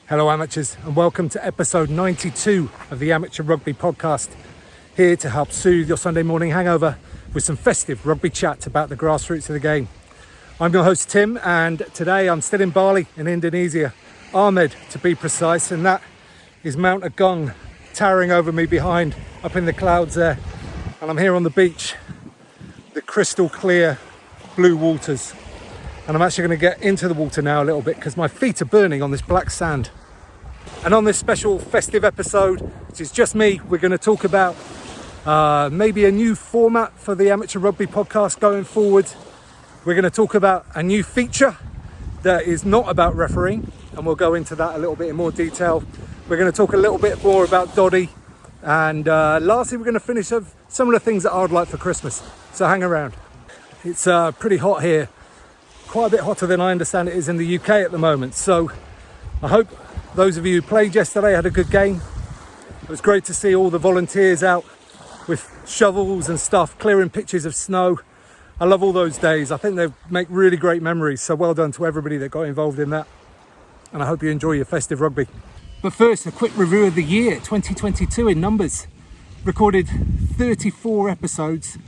Hello amateurs, and welcome to episode 92 of the Amateur Rugby Podcast, here to help soothe your Sunday morning hangover with some festive rugby chat about the grassroots of the game. I'm your host Tim, and today I'm still in Bali in Indonesia, Ahmed to be precise, and that is Mount Agung towering over me behind, up in the clouds there, and I'm here on the beach, the crystal clear blue waters. And I'm actually going to get into the water now a little bit because my feet are burning on this black sand. And on this special festive episode, which is just me, we're going to talk about maybe a new format for the Amateur Rugby Podcast going forward. We're going to talk about a new feature that is not about refereeing, and we'll go into that a little bit in more detail. We're going to talk a little bit more about Doddie, and lastly we're going to finish up some of the things that I'd like for Christmas. So hang around. It's pretty hot here. Quite a bit hotter than I understand it is in the UK at the moment. So I hope those of you who played yesterday had a good game. It was great to see all the volunteers out with shovels and stuff, clearing pitches of snow. I love all those days. I think they make really great memories. So well done to everybody that got involved in that. And I hope you enjoy your festive rugby. But first, a quick review of the year, 2022 in numbers. Recorded 34 episodes,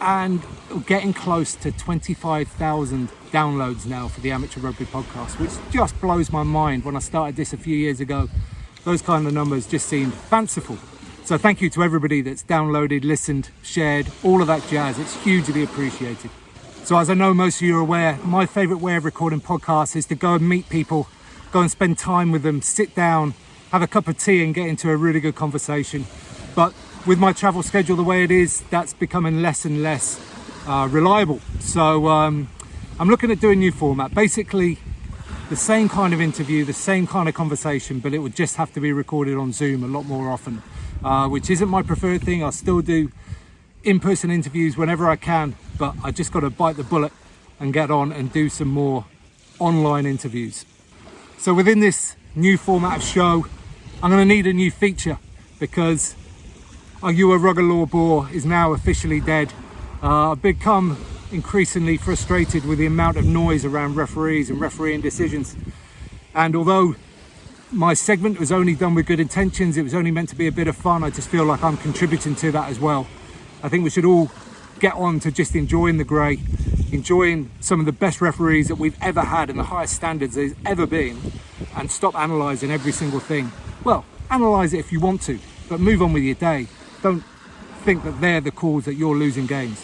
and getting close to 25,000 downloads now for the Amateur Rugby Podcast, which just blows my mind. When I started this a few years ago, those kind of numbers just seemed fanciful. So thank you to everybody that's downloaded, listened, shared, all of that jazz. It's hugely appreciated. So as I know most of you are aware, my favourite way of recording podcasts is to go and meet people, go and spend time with them, sit down, have a cup of tea and get into a really good conversation. But with my travel schedule the way it is, that's becoming less and less reliable. So I'm looking at doing a new format. Basically, the same kind of interview, the same kind of conversation, but it would just have to be recorded on Zoom a lot more often, which isn't my preferred thing. I'll still do in-person interviews whenever I can, but I just got to bite the bullet and get on and do some more online interviews. So within this new format of show, I'm going to need a new feature because You a Rugger Law Boar is now officially dead. I've become increasingly frustrated with the amount of noise around referees and refereeing decisions. And although my segment was only done with good intentions, it was only meant to be a bit of fun, I just feel like I'm contributing to that as well. I think we should all get on to just enjoying the grey, enjoying some of the best referees that we've ever had and the highest standards there's ever been, and stop analysing every single thing. Well, analyse it if you want to, but move on with your day. Don't think that they're the cause that you're losing games.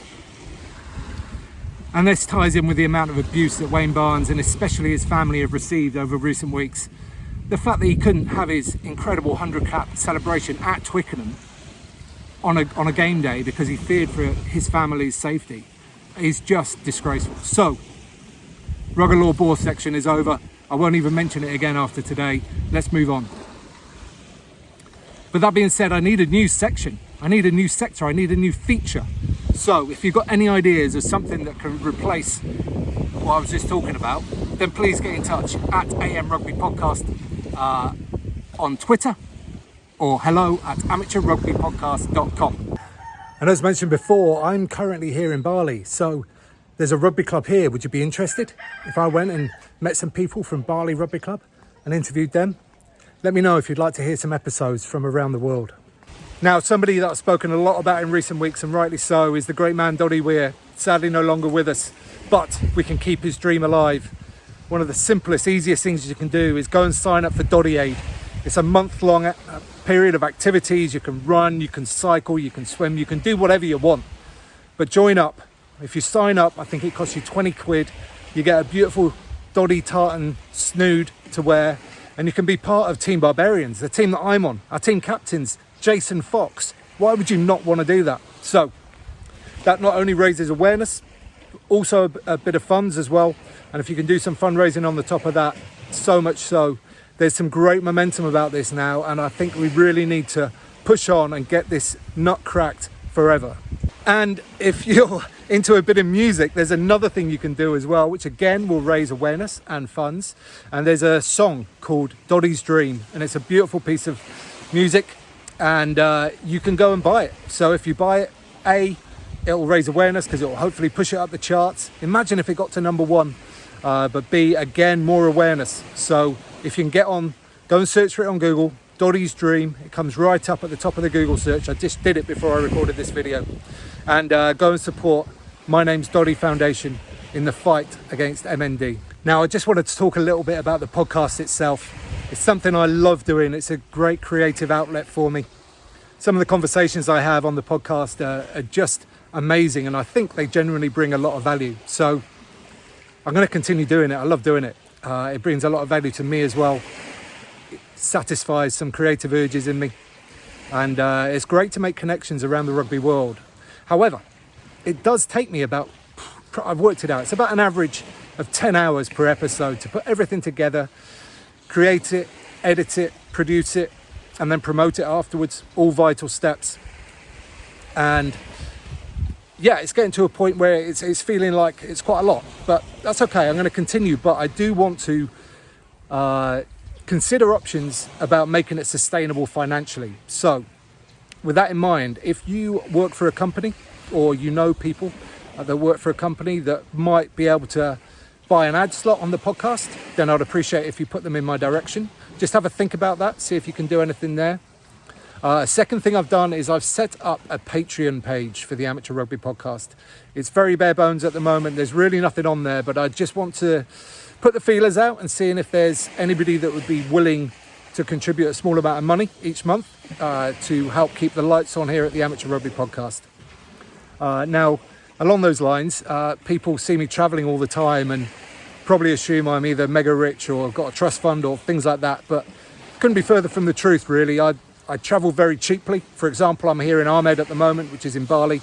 And this ties in with the amount of abuse that Wayne Barnes and especially his family have received over recent weeks. The fact that he couldn't have his incredible 100 cap celebration at Twickenham on a game day because he feared for his family's safety is just disgraceful. So, Rugger Law Boar section is over. I won't even mention it again after today. Let's move on. But that being said, I need a new section. I need a new sector. I need a new feature. So if you've got any ideas of something that can replace what I was just talking about, then please get in touch at AM Rugby Podcast on Twitter or hello@amateurrugbypodcast.com. And as mentioned before, I'm currently here in Bali. So there's a rugby club here. Would you be interested if I went and met some people from Bali Rugby Club and interviewed them? Let me know if you'd like to hear some episodes from around the world. Now, somebody that I've spoken a lot about in recent weeks, and rightly so, is the great man Doddie. We're sadly no longer with us, but we can keep his dream alive. One of the simplest, easiest things you can do is go and sign up for Doddie Aid. It's a month-long period of activities. You can run, you can cycle, you can swim, you can do whatever you want. But join up. If you sign up, I think it costs you 20 quid. You get a beautiful Doddie tartan snood to wear, and you can be part of Team Barbarians, the team that I'm on. Our team captain's Jason Fox. Why would you not want to do that? So that not only raises awareness, also a bit of funds as well. And if you can do some fundraising on the top of that, so much so. There's some great momentum about this now, and I think we really need to push on and get this nut cracked forever. And if you're into a bit of music, there's another thing you can do as well, which again will raise awareness and funds. And there's a song called Doddie's Dream, and it's a beautiful piece of music, and you can go and buy it. So if you buy it, it'll raise awareness because it'll hopefully push it up the charts. Imagine if it got to number one. but B, again, more awareness. So if you can get on, go and search for it on Google, Doddie's Dream. It comes right up at the top of the Google search. I just did it before I recorded this video. And go and support My Name's Doddie Foundation in the fight against MND. Now, I just wanted to talk a little bit about the podcast itself. It's something I love doing. It's a great creative outlet for me. Some of the conversations I have on the podcast are just amazing, and I think they genuinely bring a lot of value. So I'm going to continue doing it. I love doing it. It brings a lot of value to me as well. It satisfies some creative urges in me. And it's great to make connections around the rugby world. However, it does take me about, I've worked it out, it's about an average of 10 hours per episode to put everything together, create it, edit it, produce it, and then promote it afterwards. All vital steps. And yeah, it's getting to a point where it's feeling like it's quite a lot, but that's okay. I'm going to continue, but I do want to consider options about making it sustainable financially. So with that in mind, if you work for a company or you know people that work for a company that might be able to buy an ad slot on the podcast, then I'd appreciate if you put them in my direction. Just have a think about that, see if you can do anything there. Second thing I've done is I've set up a Patreon page for the Amateur Rugby Podcast. It's very bare bones at the moment. There's really nothing on there, but I just want to put the feelers out and seeing if there's anybody that would be willing to contribute a small amount of money each month to help keep the lights on here at the Amateur Rugby Podcast. Now, along those lines, people see me travelling all the time and probably assume I'm either mega rich or got a trust fund or things like that, but couldn't be further from the truth, really. I travel very cheaply. For example, I'm here in Ahmed at the moment, which is in Bali.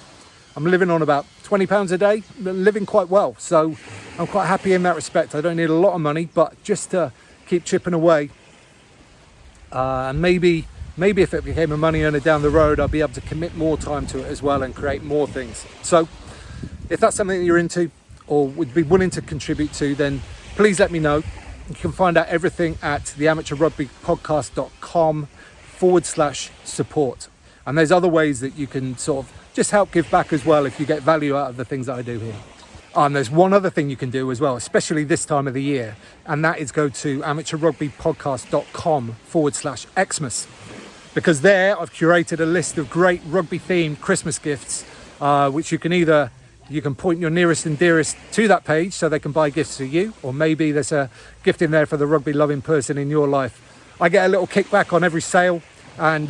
I'm living on about £20 a day, living quite well. So I'm quite happy in that respect. I don't need a lot of money, but just to keep chipping away. And maybe if it became a money earner down the road, I'll be able to commit more time to it as well and create more things. So if that's something that you're into or would be willing to contribute to, then please let me know. You can find out everything at theamateurrugbypodcast.com/support. And there's other ways that you can sort of just help give back as well if you get value out of the things that I do here. And there's one other thing you can do as well, especially this time of the year, and that is go to amateurrugbypodcast.com/Xmas, because there I've curated a list of great rugby themed Christmas gifts, which you can point your nearest and dearest to that page so they can buy gifts for you, or maybe there's a gift in there for the rugby loving person in your life. I get a little kickback on every sale, and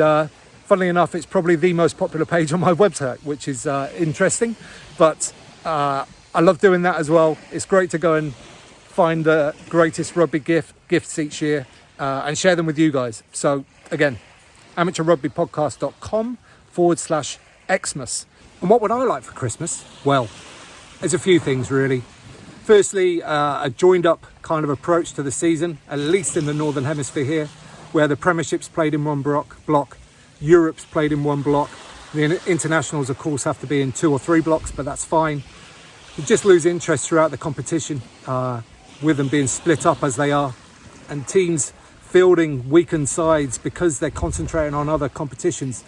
funnily enough, it's probably the most popular page on my website, which is interesting, but I love doing that as well. It's great to go and find the greatest rugby gifts each year and share them with you guys. So again, amateurrugbypodcast.com/Xmas. And what would I like for Christmas? Well, there's a few things really. Firstly, a joined up kind of approach to the season, at least in the Northern Hemisphere here, where the Premiership's played in one block, Europe's played in one block. The internationals, of course, have to be in 2 or 3 blocks, but that's fine. You just lose interest throughout the competition, with them being split up as they are, and teams fielding weakened sides because they're concentrating on other competitions.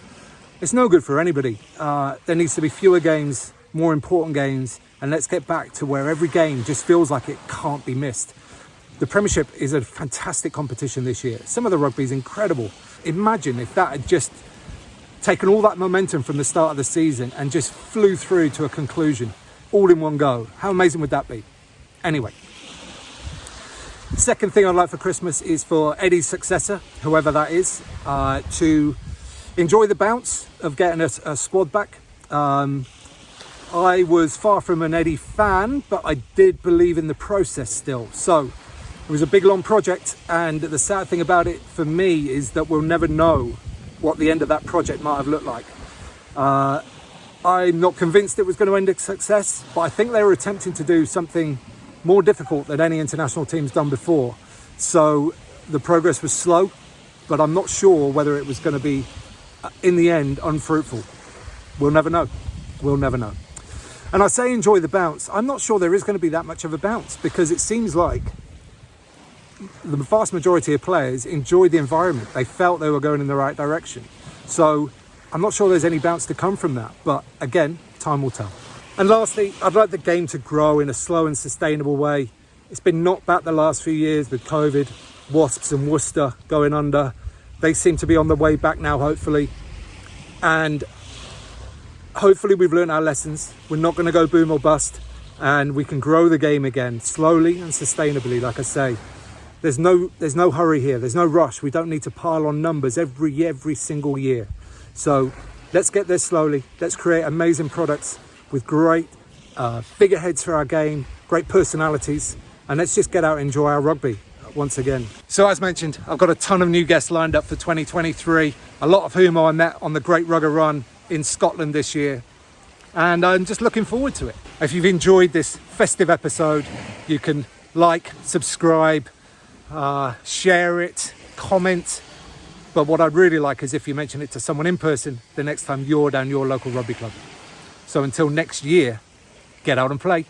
It's no good for anybody. There needs to be fewer games, more important games, and let's get back to where every game just feels like it can't be missed. The Premiership is a fantastic competition this year. Some of the rugby is incredible. Imagine if that had just taken all that momentum from the start of the season and just flew through to a conclusion all in one go. How amazing would that be? Anyway, the second thing I'd like for Christmas is for Eddie's successor, whoever that is, to enjoy the bounce of getting a squad back. I was far from an Eddie fan, but I did believe in the process still. So it was a big, long project, and the sad thing about it for me is that we'll never know what the end of that project might have looked like. I'm not convinced it was going to end in success, but I think they were attempting to do something more difficult than any international team's done before. So the progress was slow, but I'm not sure whether it was going to be, in the end, unfruitful. We'll never know. We'll never know. And I say enjoy the bounce. I'm not sure there is going to be that much of a bounce, because it seems like the vast majority of players enjoyed the environment. They felt they were going in the right direction. So I'm not sure there's any bounce to come from that. But again, time will tell. And lastly, I'd like the game to grow in a slow and sustainable way. It's been knocked back the last few years with COVID, Wasps and Worcester going under. They seem to be on the way back now, hopefully. And hopefully we've learned our lessons. We're not going to go boom or bust, and we can grow the game again slowly and sustainably, like I say. There's no hurry here. There's no rush. We don't need to pile on numbers every single year. So let's get there slowly. Let's create amazing products with great figureheads for our game, great personalities, and let's just get out and enjoy our rugby once again. So as mentioned, I've got a ton of new guests lined up for 2023, a lot of whom I met on the Great Rugger Run in Scotland this year, and I'm just looking forward to it. If you've enjoyed this festive episode, you can like, subscribe, share it, comment. But what I'd really like is if you mention it to someone in person the next time you're down your local rugby club. So until next year, get out and play.